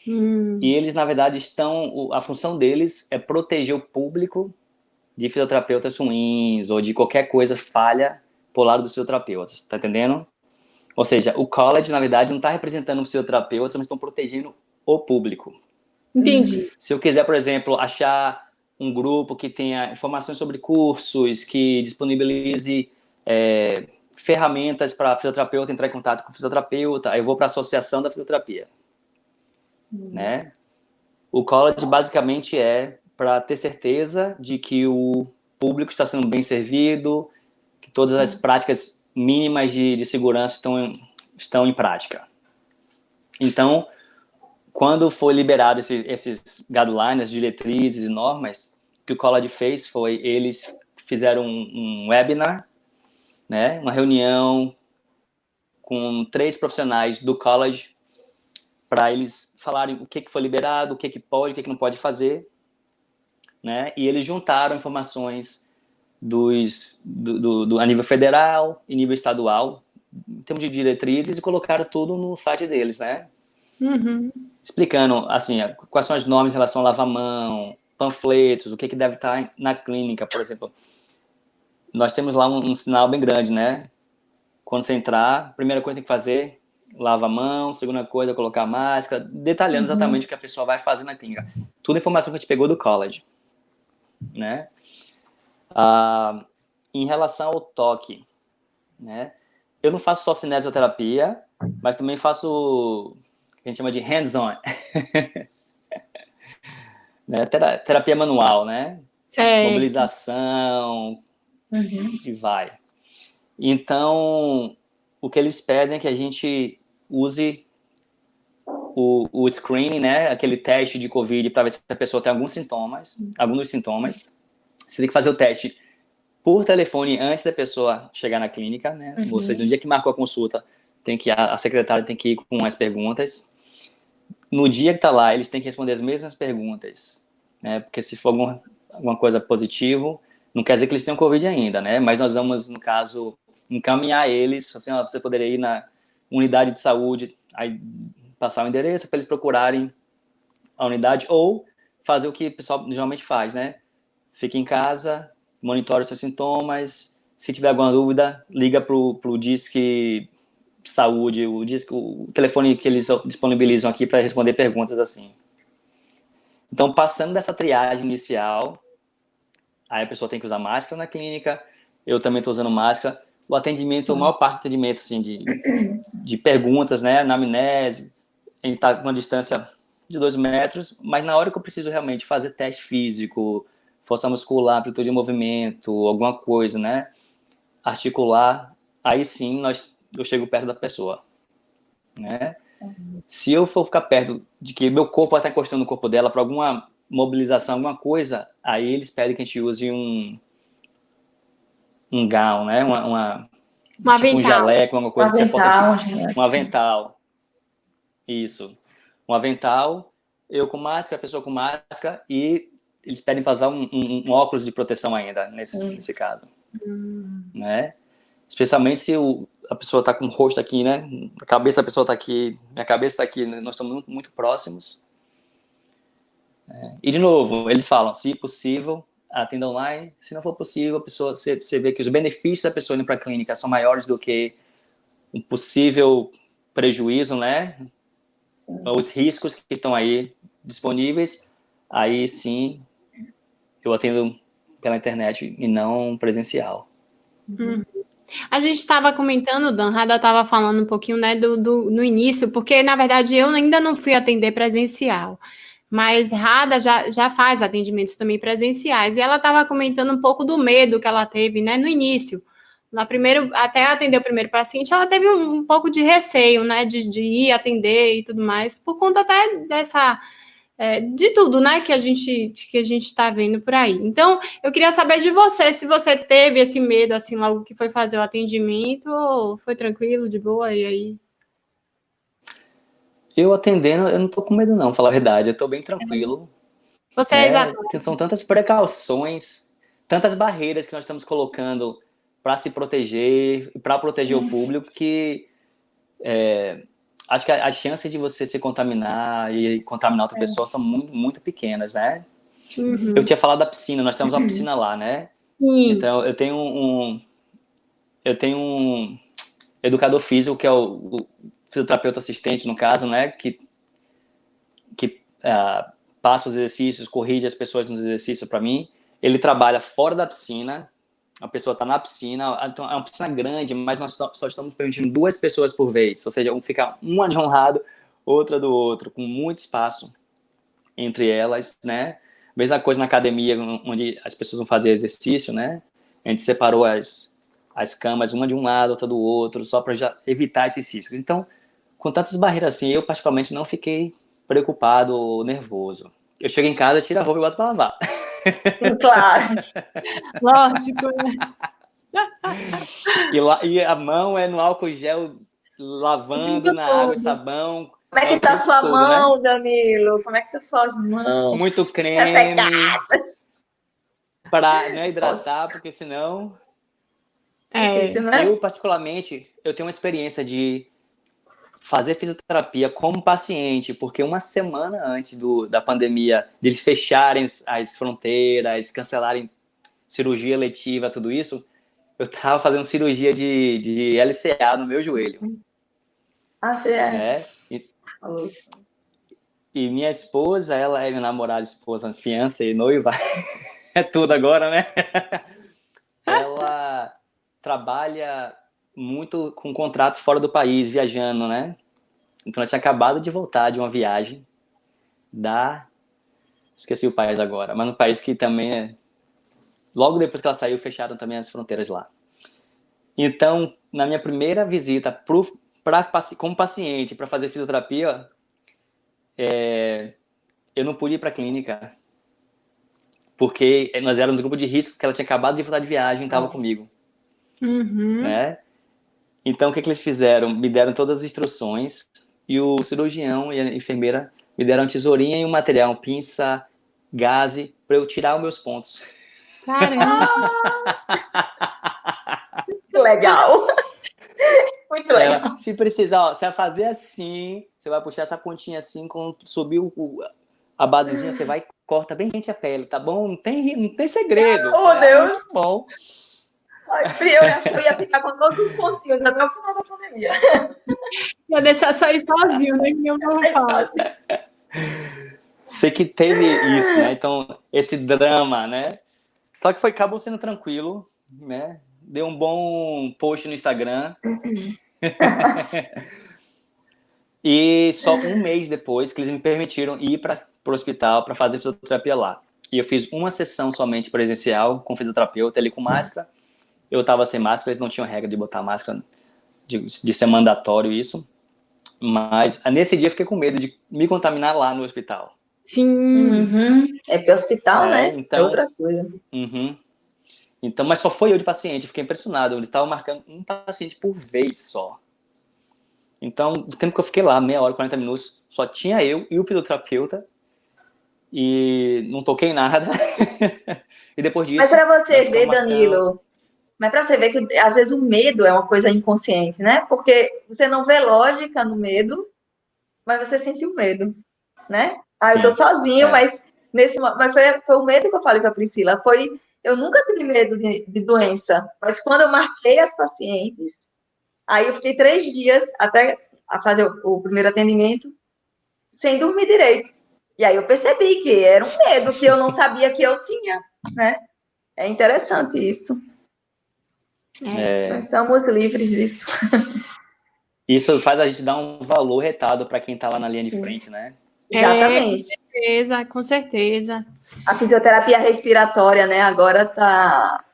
E eles, na verdade, a função deles é proteger o público de fisioterapeutas ruins ou de qualquer coisa falha por lado dos fisioterapeutas, tá entendendo? Ou seja, o college, na verdade, não está representando os fisioterapeutas, mas estão protegendo o público. Entendi. Se eu quiser, por exemplo, achar um grupo que tenha informações sobre cursos, que disponibilize ferramentas para fisioterapeuta entrar em contato com o fisioterapeuta, aí eu vou para a Associação da Fisioterapia. Né? O college basicamente é para ter certeza de que o público está sendo bem servido, que todas as práticas mínimas de segurança estão em prática. Então, quando foi liberado esses guidelines, diretrizes e normas, o que o college fez foi, eles fizeram um webinar, né, uma reunião com 3 profissionais do college para eles falarem o que foi liberado, o que pode, o que não pode fazer, né? E eles juntaram informações a nível federal e nível estadual, em termos de diretrizes, e colocaram tudo no site deles, né? Explicando, assim, quais são as normas em relação a lavar a mão, panfletos, o que deve estar na clínica, por exemplo. Nós temos lá um sinal bem grande, né? Quando você entrar, a primeira coisa que tem que fazer, lava a mão, segunda coisa, colocar a máscara, detalhando exatamente o que a pessoa vai fazer na clínica. Tudo informação que a gente pegou do college, né? Em relação ao toque, né? Eu não faço só cinesioterapia, mas também faço o que a gente chama de hands-on. Né? Terapia manual, né? Certo. Mobilização, e vai. Então, o que eles pedem é que a gente use o screening, né? Aquele teste de COVID para ver se a pessoa tem alguns dos sintomas. Você tem que fazer o teste por telefone antes da pessoa chegar na clínica, né? Ou seja, no dia que marcou a consulta, a secretária tem que ir com as perguntas. No dia que tá lá, eles têm que responder as mesmas perguntas, né? Porque se for alguma coisa positiva, não quer dizer que eles tenham COVID ainda, né? Mas nós vamos, no caso, encaminhar eles, assim, ó, você poderia ir na unidade de saúde, aí passar o endereço para eles procurarem a unidade, ou fazer o que o pessoal geralmente faz, né? Fica em casa, monitore os seus sintomas, se tiver alguma dúvida, liga pro Disque Saúde, o telefone que eles disponibilizam aqui para responder perguntas assim. Então, passando dessa triagem inicial, aí a pessoa tem que usar máscara na clínica, eu também estou usando máscara. O atendimento, a maior parte do atendimento, assim, de perguntas, né, anamnese, a gente está com uma distância de 2 metros, mas na hora que eu preciso realmente fazer teste físico, força muscular, amplitude de movimento, alguma coisa, né, articular, aí sim eu chego perto da pessoa, né? Se eu for ficar perto de que meu corpo vai estar encostando no corpo dela para alguma mobilização, alguma coisa, aí eles pedem que a gente use um gown, né? Tipo um jaleco, uma coisa que você possa... Um avental. Isso. Um avental, eu com máscara, a pessoa com máscara, e eles pedem para usar um óculos de proteção ainda, nesse caso. Né? Especialmente se a pessoa está com o rosto aqui, né? A cabeça da pessoa está aqui, minha cabeça está aqui, nós estamos muito, muito próximos. E, de novo, eles falam, se possível, atenda online. Se não for possível, você vê que os benefícios da pessoa indo para a clínica são maiores do que um possível prejuízo, né? Sim. Os riscos que estão aí disponíveis, aí sim eu atendo pela internet e não presencial. A gente estava comentando, Dan, Rada estava falando um pouquinho, né, no início, porque, na verdade, eu ainda não fui atender presencial, mas Rada já faz atendimentos também presenciais, e ela estava comentando um pouco do medo que ela teve, né, no início. Até atender o primeiro paciente, ela teve um pouco de receio, né, de ir atender e tudo mais, por conta até de tudo, né, que a gente está vendo por aí. Então, eu queria saber de você, se você teve esse medo, assim, logo que foi fazer o atendimento, ou foi tranquilo, de boa, e aí? Eu atendendo, eu não tô com medo não, falar a verdade, eu tô bem tranquilo. Você é exato. São tantas precauções, tantas barreiras que nós estamos colocando para se proteger e para proteger o público, que acho que as chances de você se contaminar e contaminar outra pessoa são muito, muito pequenas, né? Uhum. Eu tinha falado da piscina, nós temos uma piscina lá, né? Sim. Então, eu tenho um educador físico, que é o fisioterapeuta assistente, no caso, né? Que passa os exercícios, corrige as pessoas nos exercícios para mim. Ele trabalha fora da piscina, a pessoa está na piscina, então é uma piscina grande, mas nós só estamos permitindo 2 pessoas por vez, ou seja, fica uma de um lado, outra do outro, com muito espaço entre elas, né? Mesma coisa na academia, onde as pessoas vão fazer exercício, né? A gente separou as camas, uma de um lado, outra do outro, só para já evitar esses riscos. Então, com tantas barreiras assim, eu particularmente não fiquei preocupado ou nervoso. Eu chego em casa, tiro a roupa e boto para lavar. Claro. Lógico, né? E a mão é no álcool gel, lavando na água e sabão. Como é que tá sua todo, mão, né? Danilo? Como é que estão suas mãos? Muito creme para, né, hidratar, porque senão... Difícil, né? Eu, particularmente, eu tenho uma experiência de fazer fisioterapia como paciente, porque uma semana antes da pandemia, de eles fecharem as fronteiras, cancelarem cirurgia eletiva, tudo isso, eu estava fazendo cirurgia de LCA no meu joelho. Você é. Né? E minha esposa, ela é minha namorada, esposa, fiança e noiva, é tudo agora, né? Ela trabalha muito com contratos fora do país, viajando, né? Então ela tinha acabado de voltar de uma viagem esqueci o país agora, mas no país que também logo depois que ela saiu, fecharam também as fronteiras lá. Então, na minha primeira visita como paciente para fazer fisioterapia, eu não pude ir para a clínica, porque nós éramos um grupo de risco, que ela tinha acabado de voltar de viagem e estava comigo. Uhum. Né? Então, o que eles fizeram? Me deram todas as instruções, e o cirurgião e a enfermeira me deram uma tesourinha e um material, pinça, gaze, para eu tirar os meus pontos. Caramba! Legal! Muito legal. Se precisar, ó, você vai fazer assim, você vai puxar essa pontinha assim, quando subir a basezinha, você vai e corta bem rente a pele, tá bom? Não tem segredo. Oh, Deus! Muito bom. Eu acho que eu ia ficar com todos os pontinhos até o final da pandemia. Ia deixar só ir sozinho, né? Que eu vou falar. Sei que teve isso, né? Então, esse drama, né? Só que acabou sendo tranquilo, né? Deu um bom post no Instagram. E só um mês depois que eles me permitiram ir para o hospital para fazer fisioterapia lá. E eu fiz uma sessão somente presencial com fisioterapeuta, ele com máscara. Eu estava sem máscara, eles não tinham regra de botar máscara, de ser mandatório isso. Mas nesse dia eu fiquei com medo de me contaminar lá no hospital. Sim. Uhum. É porque o hospital, né? Então, é outra coisa. Uhum. Então, mas só foi eu de paciente, eu fiquei impressionado. Eles estavam marcando um paciente por vez só. Então, do tempo que eu fiquei lá, meia hora, 40 minutos, só tinha eu e o fisioterapeuta. E não toquei em nada. E depois disso... Mas para você ver, Danilo, mas para você ver que às vezes o medo é uma coisa inconsciente, né? Porque você não vê lógica no medo, mas você sentiu medo, né? Eu tô sozinho, mas foi o medo que eu falei para a Priscila. Eu nunca tive medo de doença, mas quando eu marquei as pacientes, aí eu fiquei 3 dias até a fazer o primeiro atendimento sem dormir direito. E aí eu percebi que era um medo que eu não sabia que eu tinha, né? É interessante isso. Nós somos livres disso. Isso faz a gente dar um valor retado para quem está lá na linha de frente, né? Exatamente. Com certeza. A fisioterapia respiratória, né, agora está...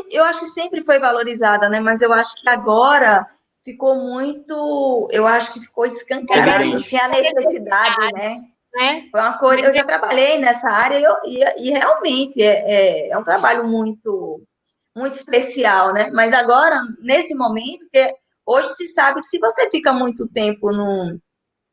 Eu acho que sempre foi valorizada, né, mas eu acho que agora ficou muito... Eu acho que ficou escancarado, assim, a necessidade, né? Foi uma coisa... Eu já trabalhei nessa área e realmente é um trabalho muito, muito especial, né? Mas agora, nesse momento, porque hoje se sabe que se você fica muito tempo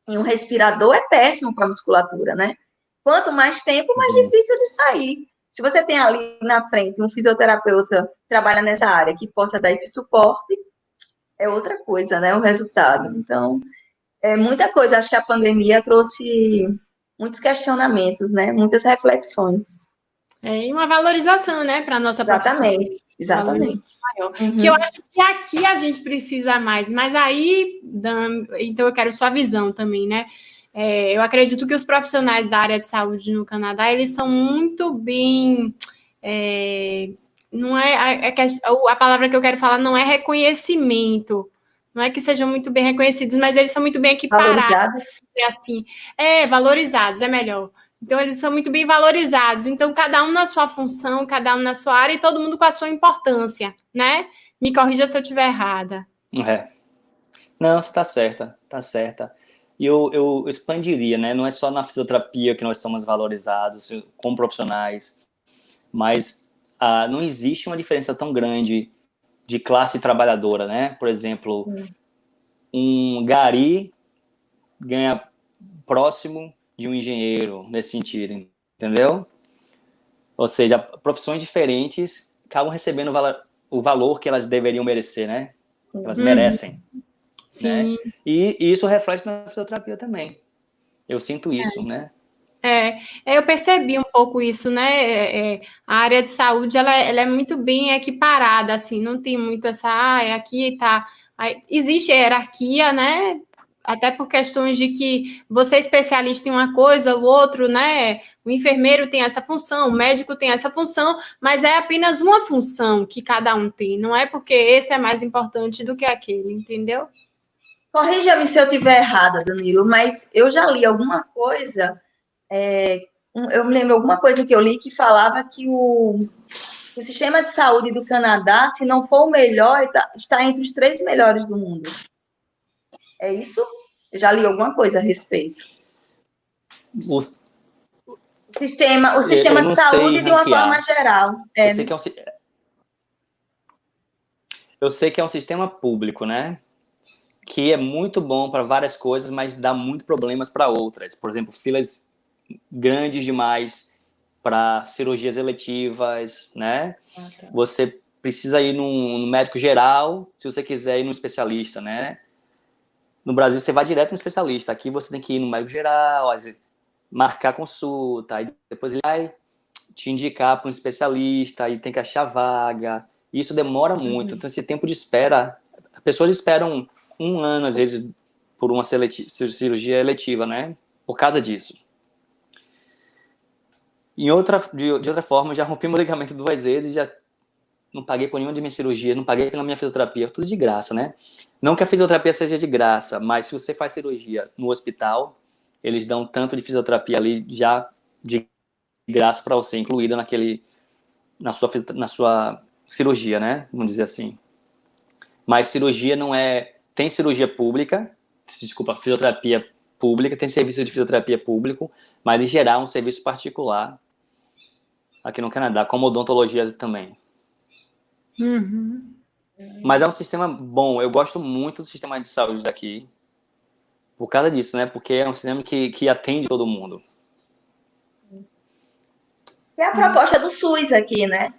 em um respirador, é péssimo para a musculatura, né? Quanto mais tempo, mais difícil de sair. Se você tem ali na frente um fisioterapeuta que trabalha nessa área, que possa dar esse suporte, é outra coisa, né? O resultado. Então, é muita coisa. Acho que a pandemia trouxe muitos questionamentos, né? Muitas reflexões. E uma valorização, né, para a nossa profissão. Exatamente, exatamente. Maior. Que eu acho que aqui a gente precisa mais, mas aí, então eu quero sua visão também, né? Eu acredito que os profissionais da área de saúde no Canadá, eles são muito bem... não é a palavra que eu quero falar não é reconhecimento, não é que sejam muito bem reconhecidos, mas eles são muito bem equiparados. Valorizados? Assim, valorizados, é melhor. Então, eles são muito bem valorizados. Então, cada um na sua função, cada um na sua área e todo mundo com a sua importância, né? Me corrija se eu estiver errada. Não, você está certa, está certa. E eu expandiria, né? Não é só na fisioterapia que nós somos valorizados como profissionais, mas não existe uma diferença tão grande de classe trabalhadora, né? Por exemplo, um gari ganha próximo de um engenheiro nesse sentido, entendeu? Ou seja, profissões diferentes acabam recebendo o valor que elas deveriam merecer, né? Sim. Elas merecem. Sim. Né? E isso reflete na fisioterapia também. Eu sinto isso, né? Eu percebi um pouco isso, né? A área de saúde, ela é muito bem equiparada, assim, não tem muito essa, aqui tá... Existe hierarquia, né? Até por questões de que você é especialista em uma coisa, o outro, né? O enfermeiro tem essa função, o médico tem essa função, mas é apenas uma função que cada um tem. Não é porque esse é mais importante do que aquele, entendeu? Corrija-me se eu estiver errada, Danilo, mas eu já li alguma coisa, eu me lembro alguma coisa que eu li que falava que o sistema de saúde do Canadá, se não for o melhor, está entre os 3 melhores do mundo. É isso? Eu já li alguma coisa a respeito. O sistema de saúde de uma forma geral. Eu sei que é um sistema público, né? Que é muito bom para várias coisas, mas dá muito problemas para outras. Por exemplo, filas grandes demais para cirurgias eletivas, né? Você precisa ir num médico geral se você quiser ir num especialista, né? No Brasil, você vai direto no especialista. Aqui você tem que ir no médico geral, marcar consulta, aí depois ele vai te indicar para um especialista, aí tem que achar vaga. Isso demora muito. Então, esse tempo de espera, as pessoas esperam 1 ano, às vezes, por uma cirurgia eletiva, né? Por causa disso. De outra forma, eu já rompi meu ligamento 2 vezes, já não paguei por nenhuma de minhas cirurgias, não paguei pela minha fisioterapia, tudo de graça, né? Não que a fisioterapia seja de graça, mas se você faz cirurgia no hospital, eles dão tanto de fisioterapia ali já de graça para você, incluída na sua cirurgia, né? Vamos dizer assim. Mas cirurgia não é... Tem cirurgia pública, fisioterapia pública, tem serviço de fisioterapia público, mas em geral é um serviço particular aqui no Canadá, como odontologia também. Mas é um sistema bom. Eu gosto muito do sistema de saúde daqui por causa disso, né? Porque é um sistema que atende todo mundo. É a proposta do SUS aqui, né?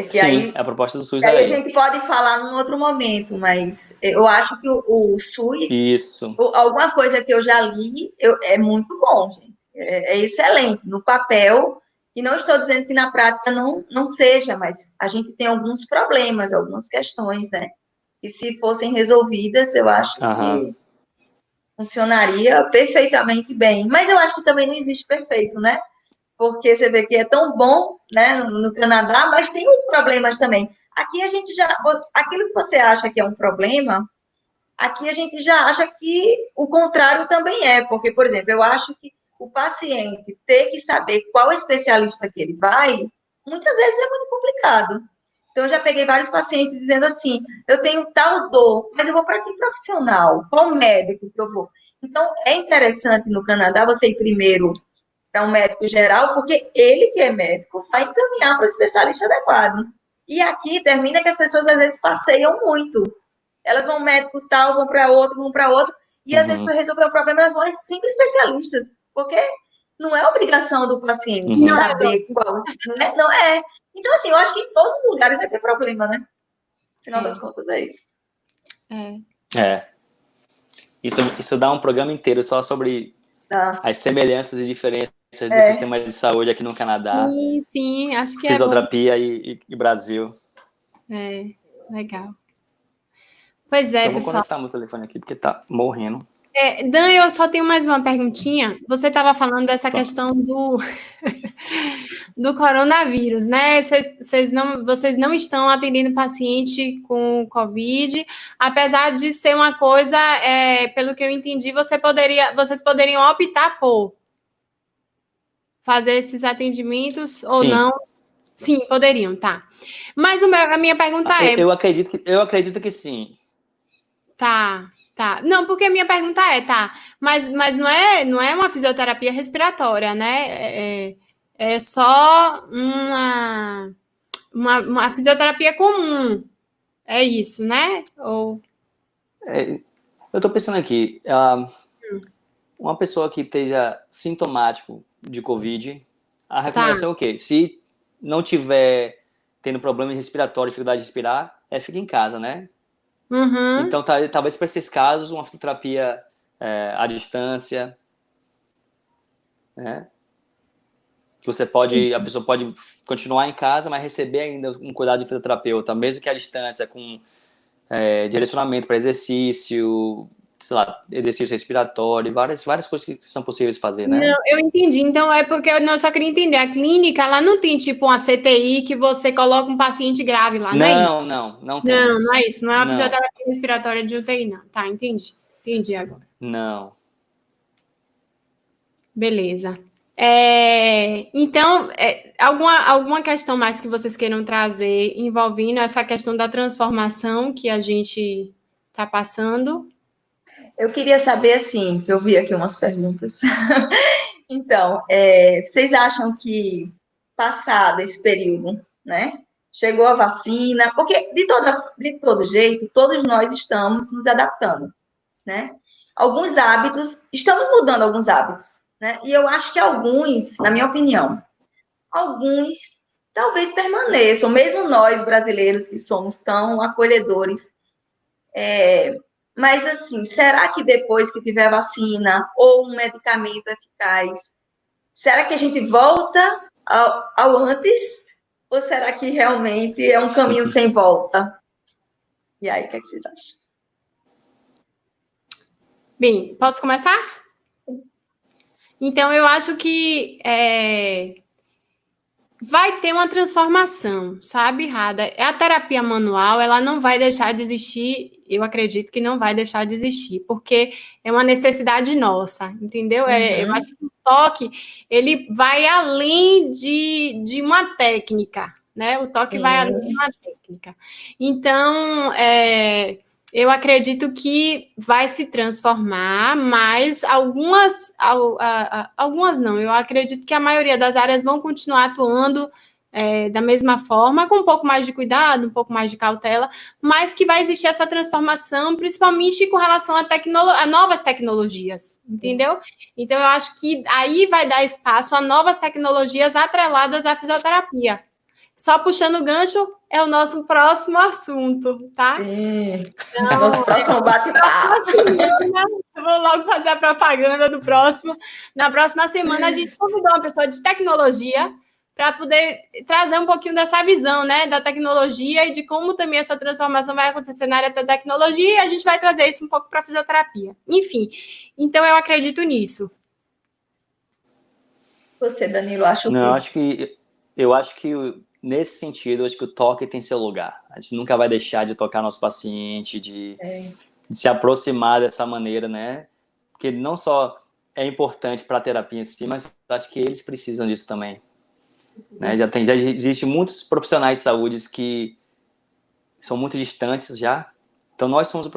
Sim, aí, a proposta do SUS aí a gente pode falar num outro momento, mas eu acho que o SUS... Isso. Alguma coisa que eu já li é muito bom, gente. É excelente no papel. E não estou dizendo que na prática não seja, mas a gente tem alguns problemas, algumas questões, né? E se fossem resolvidas, eu acho que funcionaria perfeitamente bem. Mas eu acho que também não existe perfeito, né? Porque você vê que é tão bom, né, no Canadá, mas tem os problemas também. Aqui a gente já... Aquilo que você acha que é um problema, aqui a gente já acha que o contrário também é. Porque, por exemplo, eu acho que o paciente ter que saber qual especialista que ele vai, muitas vezes é muito complicado. Então, eu já peguei vários pacientes dizendo assim, eu tenho tal dor, mas eu vou para que profissional? Qual médico que eu vou? Então, é interessante no Canadá você ir primeiro para um médico geral, porque ele que é médico vai encaminhar para o especialista adequado. E aqui termina que as pessoas às vezes passeiam muito. Elas vão médico tal, vão para outro, e às vezes para resolver o problema elas vão a 5 especialistas, porque Não é obrigação do paciente Uhum. saber qual, né? Não é. Então, assim, eu acho que em todos os lugares vai ter problema, né? No final das contas, é isso. Isso dá um programa inteiro só sobre Tá. as semelhanças e diferenças do sistema de saúde aqui no Canadá, Sim, acho que é bom. fisioterapia e Brasil. Legal. Pois é, Só vou pessoal. conectar meu telefone aqui, porque tá morrendo. Dan, eu só tenho mais uma perguntinha. Você estava falando dessa questão do coronavírus, né? Vocês não estão atendendo paciente com Covid, apesar de ser uma coisa, pelo que eu entendi, vocês poderiam optar por fazer esses atendimentos ou Sim. não. Sim, poderiam, tá. Mas a minha pergunta é... Eu acredito que sim. Tá. Não, porque a minha pergunta mas não é uma fisioterapia respiratória, né? É só uma fisioterapia comum. É isso, né? Ou... Eu tô pensando aqui, uma pessoa que esteja sintomático de Covid, a recomendação é o quê? Se não tiver tendo problemas respiratórios, dificuldade de respirar, fica em casa, né? Uhum. Então, talvez para esses casos, uma fisioterapia à distância, né? Que a pessoa pode continuar em casa, mas receber ainda um cuidado de fisioterapeuta, mesmo que à distância, com direcionamento para exercício, sei lá, exercício respiratório, várias coisas que são possíveis de fazer, né? Não, eu entendi. Então, é porque eu só queria entender. A clínica, ela não tem, tipo, uma CTI que você coloca um paciente grave lá, não é isso? Não temos. Não é isso. Não é uma fisioterapia respiratória de UTI, não. Tá, entendi. Entendi agora. Não. Beleza. Então, alguma questão mais que vocês queiram trazer envolvendo essa questão da transformação que a gente está passando? Eu queria saber, assim, que eu vi aqui umas perguntas. Então, vocês acham que, passado esse período, né, chegou a vacina? Porque, de todo jeito, todos nós estamos nos adaptando, né? Estamos mudando alguns hábitos, né? E eu acho que alguns, na minha opinião, alguns talvez permaneçam, mesmo nós brasileiros que somos tão acolhedores. Mas, assim, será que depois que tiver vacina ou um medicamento eficaz, será que a gente volta ao antes? Ou será que realmente é um caminho sem volta? E aí, o que é que vocês acham? Bem, posso começar? Então, eu acho que vai ter uma transformação, sabe, Rada? A terapia manual, ela não vai deixar de existir, eu acredito que não vai deixar de existir, porque é uma necessidade nossa, entendeu? Eu acho que o toque, ele vai além de uma técnica, né? O toque vai além de uma técnica. Então, eu acredito que vai se transformar, mas algumas não. Eu acredito que a maioria das áreas vão continuar atuando da mesma forma, com um pouco mais de cuidado, um pouco mais de cautela, mas que vai existir essa transformação, principalmente com relação a novas tecnologias, entendeu? Então, eu acho que aí vai dar espaço a novas tecnologias atreladas à fisioterapia. Só puxando o gancho, é o nosso próximo assunto, tá? Sim. Então, nosso próximo bate-papo. Eu vou logo fazer a propaganda do próximo. Na próxima semana, a gente convidou uma pessoa de tecnologia para poder trazer um pouquinho dessa visão, né, da tecnologia e de como também essa transformação vai acontecer na área da tecnologia, e a gente vai trazer isso um pouco para a fisioterapia. Enfim, então eu acredito nisso. Você, Danilo, acha o quê? Eu acho que nesse sentido, eu acho que o toque tem seu lugar. A gente nunca vai deixar de tocar nosso paciente, de se aproximar dessa maneira, né? Porque não só é importante para a terapia em si, mas acho que eles precisam disso também. Né? Já existe muitos profissionais de saúde que são muito distantes já. Então, nós somos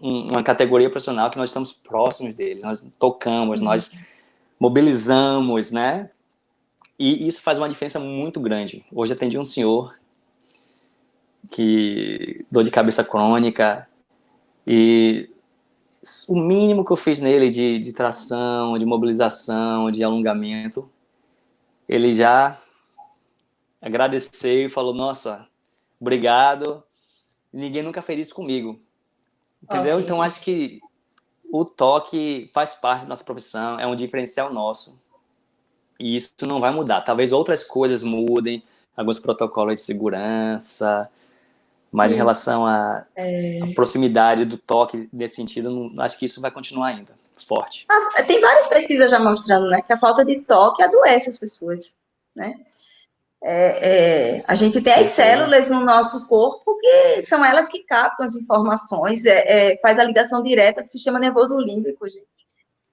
uma categoria profissional que nós estamos próximos deles. Nós tocamos, nós mobilizamos, né? E isso faz uma diferença muito grande. Hoje atendi um senhor que dor de cabeça crônica e o mínimo que eu fiz nele de tração, de mobilização, de alongamento, ele já agradeceu e falou, nossa, obrigado. Ninguém nunca fez isso comigo. Entendeu? Ok. Então, acho que o toque faz parte da nossa profissão, é um diferencial nosso. E isso não vai mudar. Talvez outras coisas mudem, alguns protocolos de segurança, mas em relação à proximidade do toque nesse sentido, acho que isso vai continuar ainda forte. Tem várias pesquisas já mostrando, né, que a falta de toque adoece as pessoas, né? A gente tem as células no nosso corpo que são elas que captam as informações, faz a ligação direta para o sistema nervoso límbico, gente.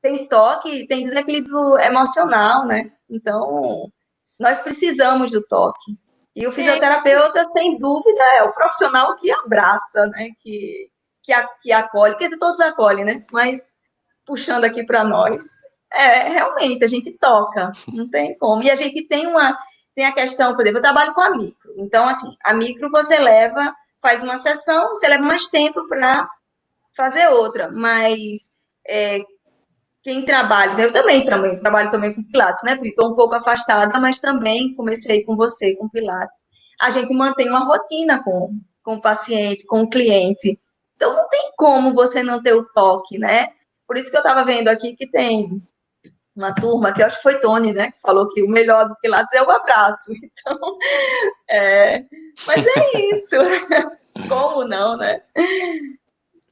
Sem toque, tem desequilíbrio emocional, né? Então, nós precisamos do toque. E o fisioterapeuta, sem dúvida, é o profissional que abraça, né? Que acolhe, quer dizer, todos acolhem, né? Mas, puxando aqui para nós, realmente, a gente toca, não tem como. E a gente tem a questão, por exemplo, eu trabalho com a micro. Então, assim, a micro você faz uma sessão, você leva mais tempo para fazer outra, mas quem trabalha, eu também trabalho também com Pilates, né, Pri? Estou um pouco afastada, mas também comecei com você, com Pilates. A gente mantém uma rotina com o paciente, com o cliente. Então, não tem como você não ter o toque, né? Por isso que eu estava vendo aqui que tem uma turma, que eu acho que foi Tony, né, que falou que o melhor do Pilates é o abraço. Então, mas é isso. Como não, né?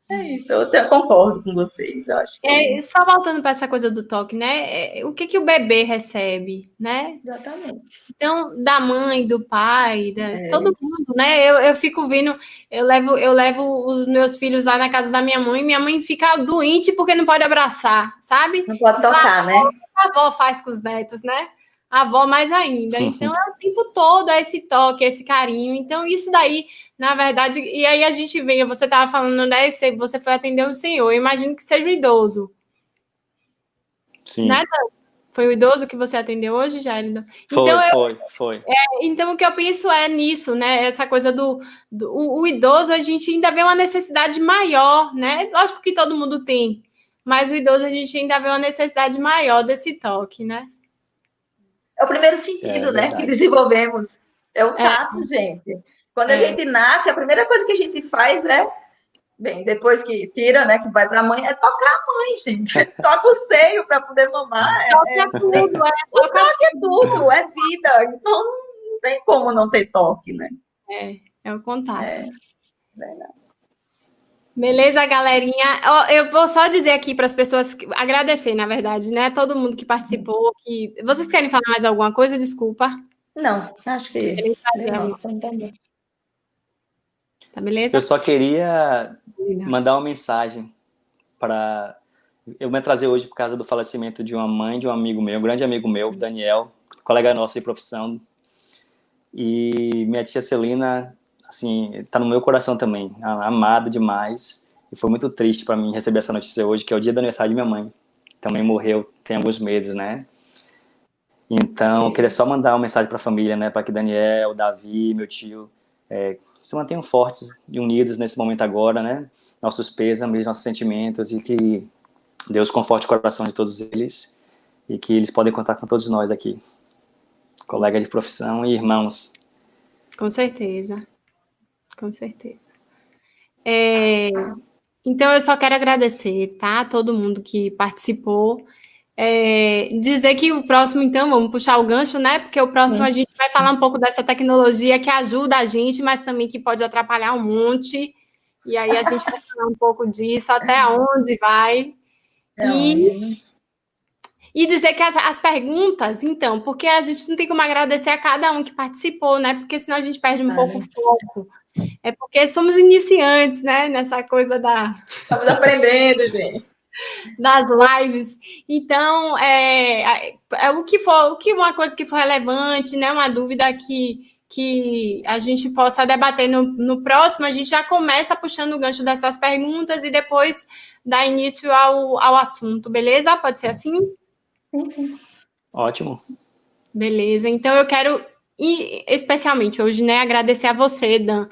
É isso, eu até concordo com vocês, eu acho que... Só voltando para essa coisa do toque, né? O que o bebê recebe, né? Exatamente. Então, da mãe, do pai, todo mundo, né? Eu fico vendo, eu levo os meus filhos lá na casa da minha mãe fica doente porque não pode abraçar, sabe? Não pode tocar, né? A avó faz com os netos, né? A avó mais ainda. Então, é o tempo todo esse toque, esse carinho. Então, isso daí, na verdade... E aí a gente vê, você estava falando, né? Você foi atender um senhor. Eu imagino que seja um idoso. Sim. Né? Foi o idoso que você atendeu hoje, Gélida? Foi. Então, o que eu penso é nisso, né? Essa coisa o idoso, a gente ainda vê uma necessidade maior, né? Lógico que todo mundo tem, mas o idoso a gente ainda vê uma necessidade maior desse toque, né? É o primeiro sentido, né, que desenvolvemos. É o tato, gente. Quando a gente nasce, a primeira coisa que a gente faz depois que tira, né, que vai para a mãe, é tocar a mãe, gente. Toca o seio para poder mamar. Toca tudo, o toque é tudo, é vida. Então, não tem como não ter toque, né? É o contato. Verdade. Beleza, galerinha? Eu vou só dizer aqui para as pessoas, agradecer, na verdade, né? Todo mundo que participou. Vocês querem falar mais alguma coisa? Desculpa. Não, acho que... Querem fazer alguma coisa? Tá beleza? Eu só queria mandar uma mensagem para... Eu me atrasei hoje por causa do falecimento de uma mãe de um amigo meu, um grande amigo meu, Daniel, colega nosso de profissão. E minha tia Celina, assim, tá no meu coração também, amada demais. E foi muito triste para mim receber essa notícia hoje, que é o dia do aniversário de minha mãe. Também morreu tem alguns meses, né? Então, eu queria só mandar uma mensagem para a família, né? Para que Daniel, Davi, meu tio, se mantenham fortes e unidos nesse momento agora, né? Nossos pêsames, nossos sentimentos, e que Deus conforte o coração de todos eles e que eles podem contar com todos nós aqui, colegas de profissão e irmãos. Com certeza. Com certeza. Então, eu só quero agradecer, tá? Todo mundo que participou. Dizer que o próximo, então, vamos puxar o gancho, né? Porque o próximo a gente vai falar um pouco dessa tecnologia que ajuda a gente, mas também que pode atrapalhar um monte. E aí a gente vai falar um pouco disso, até onde vai. E dizer que as perguntas, então, porque a gente não tem como agradecer a cada um que participou, né? Porque senão a gente perde um pouco o foco. É porque somos iniciantes, né? Nessa coisa Estamos aprendendo, gente. Das lives. Então, uma coisa que for relevante, né? Uma dúvida que a gente possa debater no próximo, a gente já começa puxando o gancho dessas perguntas e depois dá início ao assunto, beleza? Pode ser assim? Sim. Ótimo. Beleza. Então, eu quero, especialmente hoje, né, agradecer a você, Dan,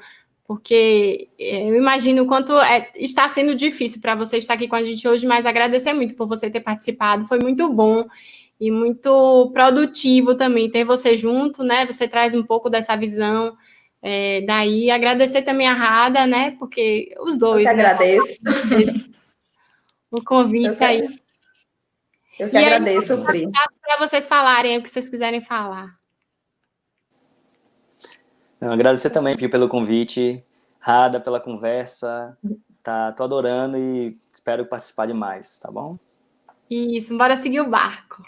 porque eu imagino o quanto está sendo difícil para você estar aqui com a gente hoje, mas agradecer muito por você ter participado, foi muito bom e muito produtivo também ter você junto, né? Você traz um pouco dessa visão daí. Agradecer também a Rada, né? Porque os dois, eu que né? agradeço. O convite aí. Eu que E aí, agradeço, Pri. para vocês falarem o que vocês quiserem falar. Agradecer também pelo convite, Rada, pela conversa. Tô adorando e espero participar de mais, tá bom? Isso, bora seguir o barco.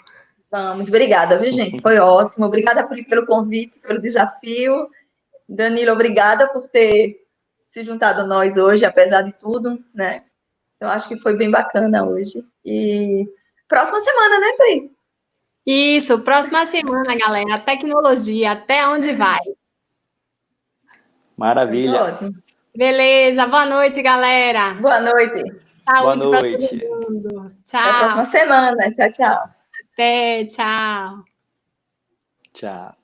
Vamos, obrigada, viu, gente? Foi ótimo. Obrigada, Pri, pelo convite, pelo desafio. Danilo, obrigada por ter se juntado a nós hoje, apesar de tudo, né? Eu acho que foi bem bacana hoje. E próxima semana, né, Pri? Isso, próxima semana, galera. A tecnologia, até onde vai? Maravilha. Ótimo. Beleza, boa noite, galera. Boa noite. Saúde Boa para noite. todo mundo. Tchau. Até a próxima semana. Tchau, tchau. Até, tchau. Tchau.